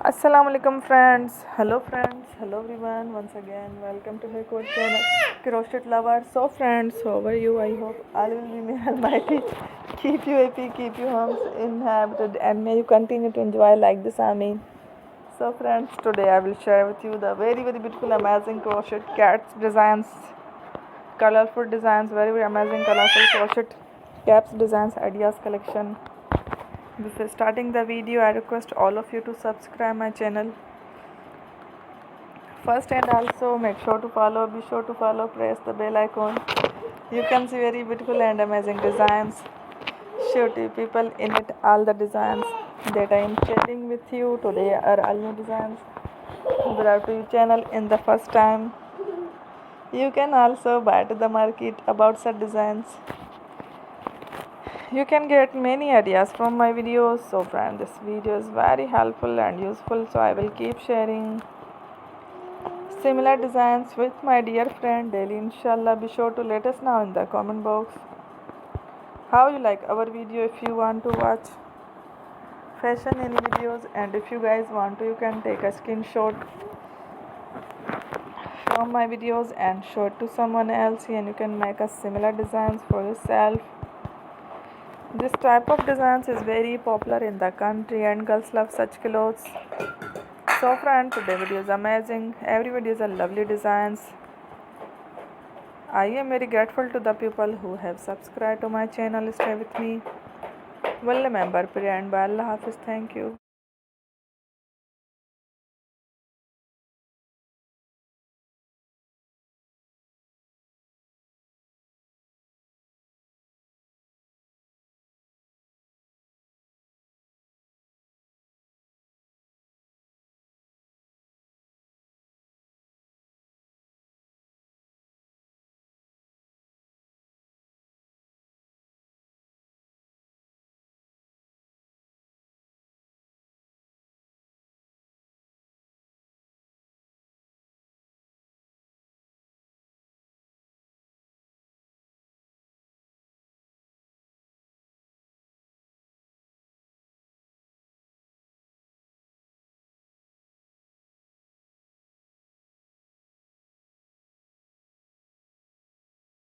Assalamu alaikum friends. Hello friends. Hello everyone. Once again, welcome to my coach channel, Crochet Lovers. So friends, how are you? I hope all will be may Almighty keep you happy, keep you homes inhabited, and may you continue to enjoy like this. Amen. So friends, today I will share with you the very beautiful, amazing crochet cats designs, colorful designs, very amazing colorful crochet caps designs ideas collection. Before starting the video, I request all of you to subscribe my channel first, and also make sure to follow, be sure to follow, press the bell icon. You can see very beautiful and amazing designs, show to people in it. All the designs that I am sharing with you today are all new designs brought to your channel in the first time. You can also buy to the market about such designs. You can get many ideas from my videos. So friend, this video is very helpful and useful, so I will keep sharing similar designs with my dear friend daily, inshallah. Be sure to let us know in the comment box how you like our video. If you want to watch fashion any videos, and if you guys want to, you can take a screenshot from my videos and show it to someone else, and you can make a similar designs for yourself. This type of designs is very popular in the country and girls love such clothes. So friend, today video is amazing. Every video is a lovely designs. I am very grateful to the people who have subscribed to my channel. Stay with me. Well, remember, prayer and by Allah Hafiz. Thank you.